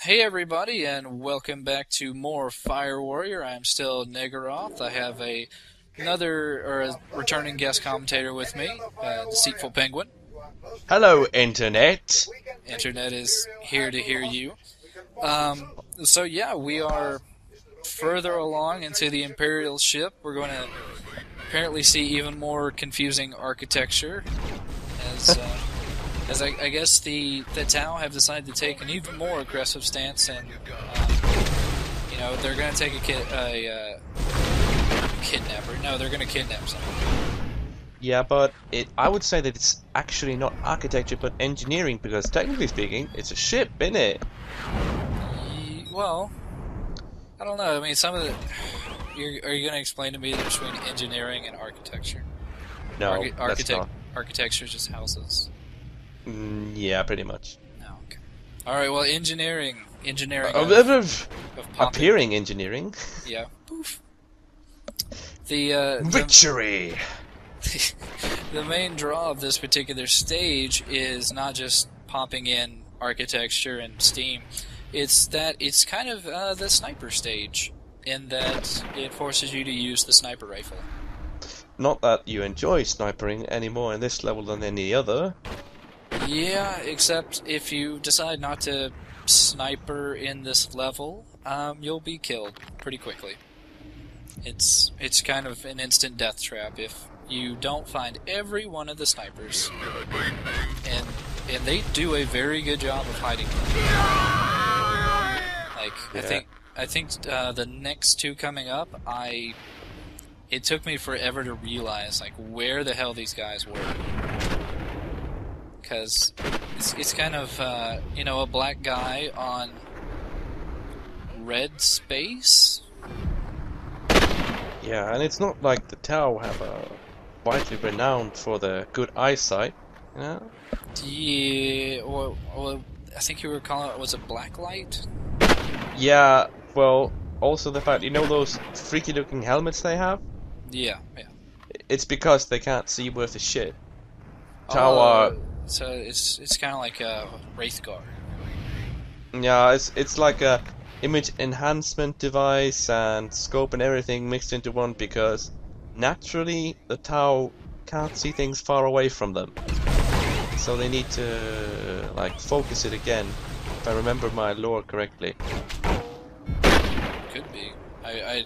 Hey everybody, and welcome back to more Fire Warrior. I'm still Niggeroth. I have a returning guest commentator with me, Deceitful Penguin. Hello, Internet. Internet is here to hear you. So yeah, we are further along into the Imperial ship. We're going to apparently see even more confusing architecture as I guess the Tau have decided to take an even more aggressive stance, and they're going to take a kidnapper. No, they're going to kidnap someone. Yeah, but I would say that it's actually not architecture but engineering, because technically speaking, it's a ship, isn't it? Well, I don't know. I mean, some of the. Are you going to explain to me the difference between engineering and architecture? No, that's not. Architecture is just houses. Yeah, pretty much. Oh, okay. All right. Well, engineering appearing engineering. Yeah. Poof. The Witchery. The main draw of this particular stage is not just popping in architecture and steam. It's that it's kind of the sniper stage, in that it forces you to use the sniper rifle. Not that you enjoy snipering any more in this level than any other. Yeah, except if you decide not to sniper in this level, you'll be killed pretty quickly. It's kind of an instant death trap if you don't find every one of the snipers, and they do a very good job of hiding them. Like, Yeah. I think the next two coming up, it took me forever to realize like where the hell these guys were, because it's kind of a black guy on red space. Yeah, and it's not like the Tau have a widely renowned for their good eyesight, you know? Yeah, well, I think you were calling it, was it blacklight? Yeah, well, also the fact, those freaky looking helmets they have? Yeah. It's because they can't see worth a shit. Tau So it's kind of like a Wraithguard. Yeah, it's like a image enhancement device and scope and everything mixed into one, because naturally the Tau can't see things far away from them. So they need to like focus it again, if I remember my lore correctly. Could be. I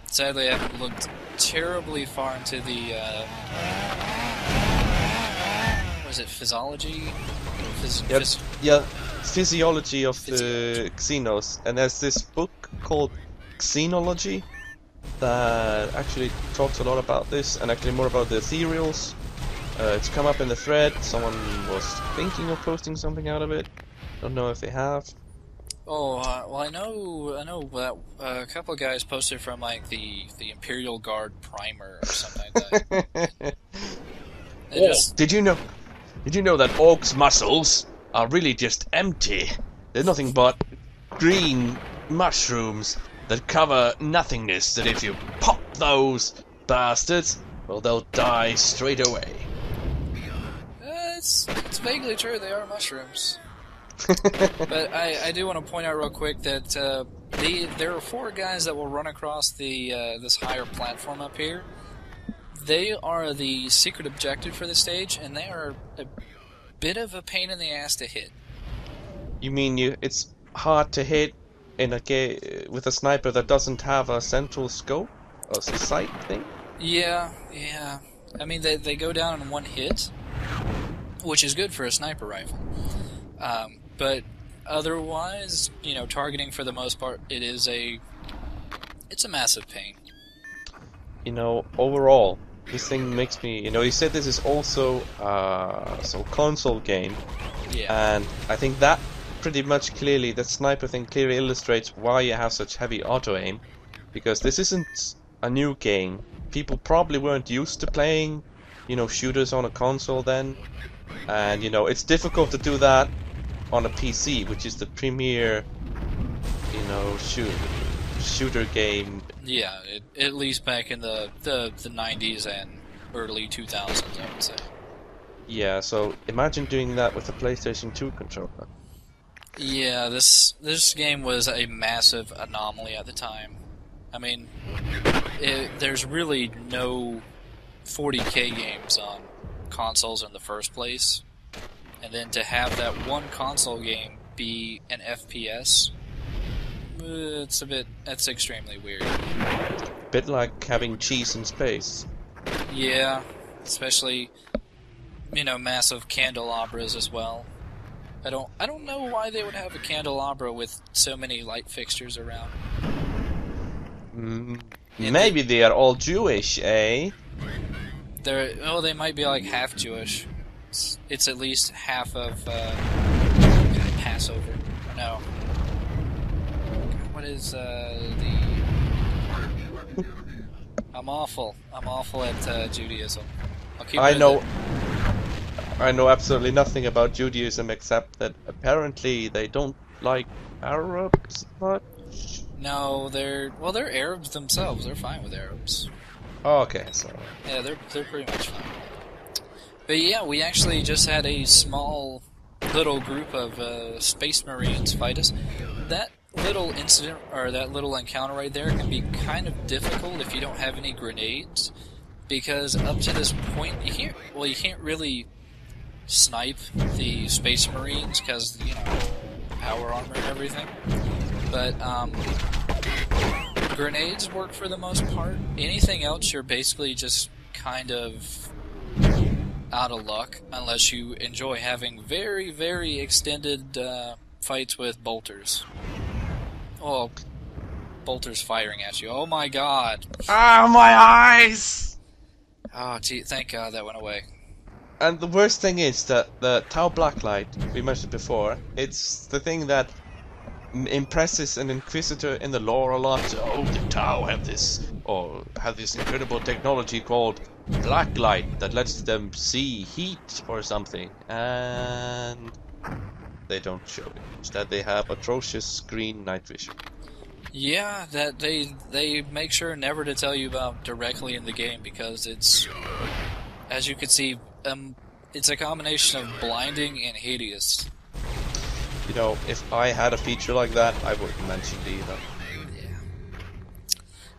sadly haven't looked terribly far into the was it physiology? Yeah, physiology of the Xenos, and there's this book called Xenology that actually talks a lot about this, and actually more about the ethereals. It's come up in the thread. Someone was thinking of posting something out of it. Don't know if they have. Oh, well, I know that a couple of guys posted from like the Imperial Guard primer or something like that. Did you know that orcs' muscles are really just empty? They're nothing but green mushrooms that cover nothingness, that if you pop those bastards, well, they'll die straight away. It's vaguely true, they are mushrooms. But I do want to point out real quick that there are 4 guys that will run across this higher platform up here. They are the secret objective for the stage, and they are a bit of a pain in the ass to hit. You mean it's hard to hit in with a sniper that doesn't have a central scope, a sight thing? Yeah. I mean, they go down in one hit, which is good for a sniper rifle. But otherwise, targeting for the most part, it's a massive pain. Overall, this thing makes me, you said this is also a console game. Yeah. And I think that pretty much clearly, that sniper thing clearly illustrates why you have such heavy auto-aim. Because this isn't a new game. People probably weren't used to playing, shooters on a console then. And, it's difficult to do that on a PC, which is the premier, shooter game. Yeah, at least back in the 90s and early 2000s, I would say. Yeah, so imagine doing that with a PlayStation 2 controller. Yeah, this game was a massive anomaly at the time. I mean, there's really no 40K games on consoles in the first place, and then to have that one console game be an FPS, that's extremely weird. Bit like having cheese in space. Yeah, especially, massive candelabras as well. I don't know why they would have a candelabra with so many light fixtures around. Maybe they are all Jewish, eh? They might be like half Jewish. It's at least half of Passover. No. What is the? I'm awful at Judaism. I know absolutely nothing about Judaism except that apparently they don't like Arabs much. No, they're Arabs themselves. They're fine with Arabs. Oh, okay, so yeah, they're pretty much fine. But yeah, we actually just had a small little group of Space Marines fight us. That little incident, or that little encounter right there, can be kind of difficult if you don't have any grenades, because up to this point, you can't really snipe the Space Marines, because, power armor and everything. But, grenades work for the most part. Anything else, you're basically just kind of out of luck, unless you enjoy having very, very extended fights with bolters. Oh, bolters firing at you. Oh my god. Ah, my eyes! Oh, gee, thank god that went away. And the worst thing is that the Tau Blacklight, we mentioned before, it's the thing that impresses an Inquisitor in the lore a lot. Oh, the Tau have this incredible technology called Blacklight that lets them see heat or something, and they don't show it. Instead, they have atrocious green night vision. Yeah, that they make sure never to tell you about directly in the game, because it's, as you can see, it's a combination of blinding and hideous. If I had a feature like that, I wouldn't mention it either. Yeah.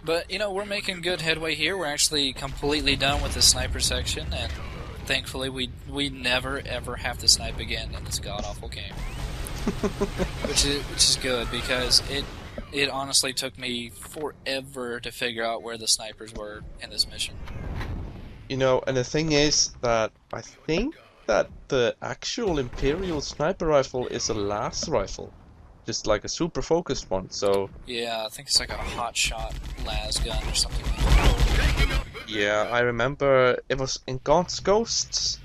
But, we're making good headway here. We're actually completely done with the sniper section, and thankfully we never ever have to snipe again in this god-awful game. which is good, because it honestly took me forever to figure out where the snipers were in this mission. And the thing is that I think that the actual Imperial sniper rifle is a las rifle, just like a super focused one. So yeah, I think it's like a hot shot las gun or something like that. Yeah, I remember it was in God's Ghosts.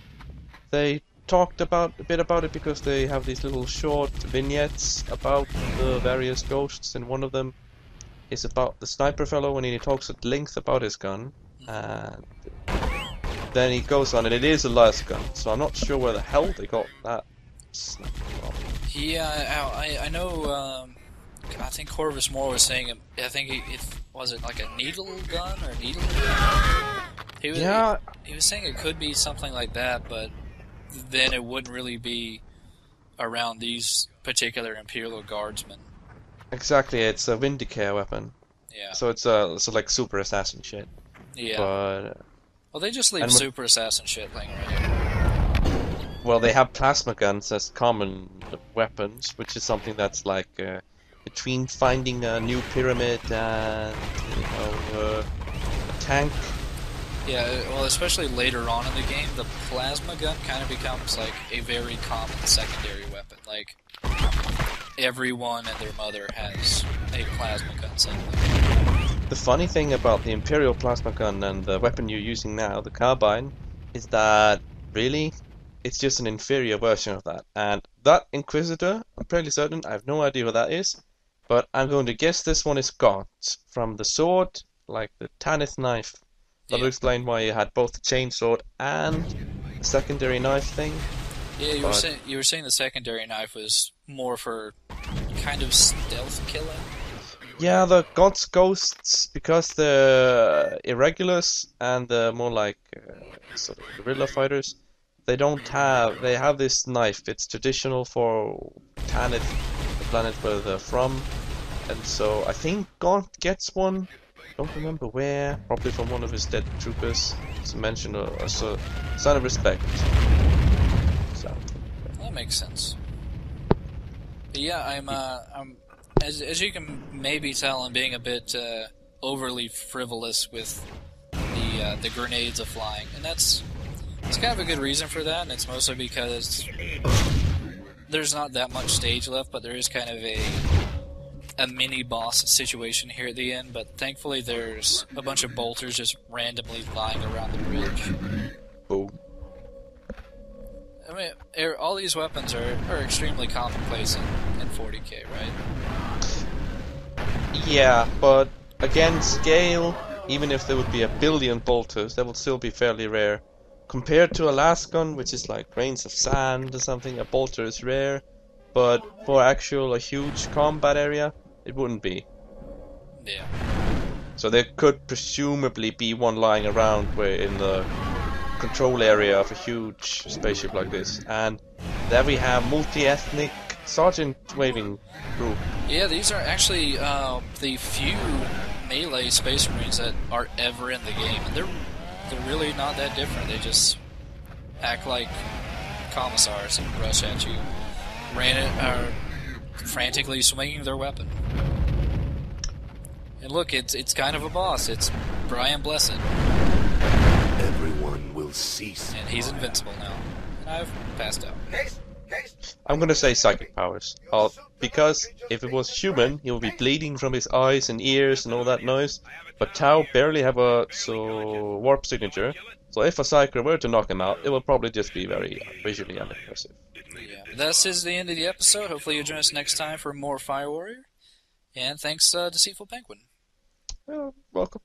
They talked a bit about it, because they have these little short vignettes about the various ghosts, and one of them is about the sniper fellow, and he talks at length about his gun, and then he goes on, and it is a las gun, so I'm not sure where the hell they got that sniper from. Yeah, I know, I think Corvus Moore was saying, I think was it like a needle gun or needle gun? He was saying it could be something like that, but then it wouldn't really be around these particular Imperial Guardsmen. Exactly, it's a Vindicare weapon. Yeah. So it's like super assassin shit. Yeah. But well, they just leave super assassin shit laying around. Well, they have plasma guns as common weapons, which is something that's like between finding a new pyramid and a tank. Yeah, well, especially later on in the game, the plasma gun kind of becomes like a very common secondary weapon. Like, everyone and their mother has a plasma gun suddenly. The funny thing about the Imperial plasma gun and the weapon you're using now, the carbine, is that really it's just an inferior version of that. And that Inquisitor, I'm fairly certain, I have no idea what that is, but I'm going to guess this one is got from the sword, like the Tanith knife. That'll explain why you had both the chainsword and the secondary knife thing. Yeah, you were saying the secondary knife was more for kind of stealth killing. Yeah, the God's Ghosts, because the irregulars and the more like sort of guerrilla fighters, they don't have. They have this knife. It's traditional for Tanith, the planet where they're from, and so I think Gaunt gets one. Don't remember where. Probably from one of his dead troopers. It's mentioned as a sign of respect. So that makes sense. But yeah, I'm as you can maybe tell, I'm being a bit overly frivolous with the grenades of flying, and it's kind of a good reason for that, and it's mostly because there's not that much stage left, but there is kind of a mini boss situation here at the end, but thankfully there's a bunch of bolters just randomly lying around the bridge. Boom. I mean, all these weapons are extremely commonplace in 40k, right? Yeah, but again, scale, even if there would be a billion bolters, that would still be fairly rare. Compared to a lasgun, which is like grains of sand or something, a bolter is rare, but for a huge combat area, it wouldn't be. Yeah. So there could presumably be one lying around where in the control area of a huge spaceship like this. And there we have multi-ethnic sergeant waving group. Yeah, these are actually the few melee space marines that are ever in the game, and they're really not that different. They just act like commissars and rush at you, frantically swinging their weapon. And look, it's kind of a boss. It's Brian Blessed. Everyone will cease. And he's invincible now. And I've passed out. I'm gonna say psychic powers. Because if it was human, he would be bleeding from his eyes and ears and all that noise. But Tau barely have a warp signature. So if a psyker were to knock him out, it would probably just be very visually unimpressive. Yeah, this is the end of the episode. Hopefully you'll join us next time for more Fire Warrior. And thanks, Deceitful Penguin. Welcome.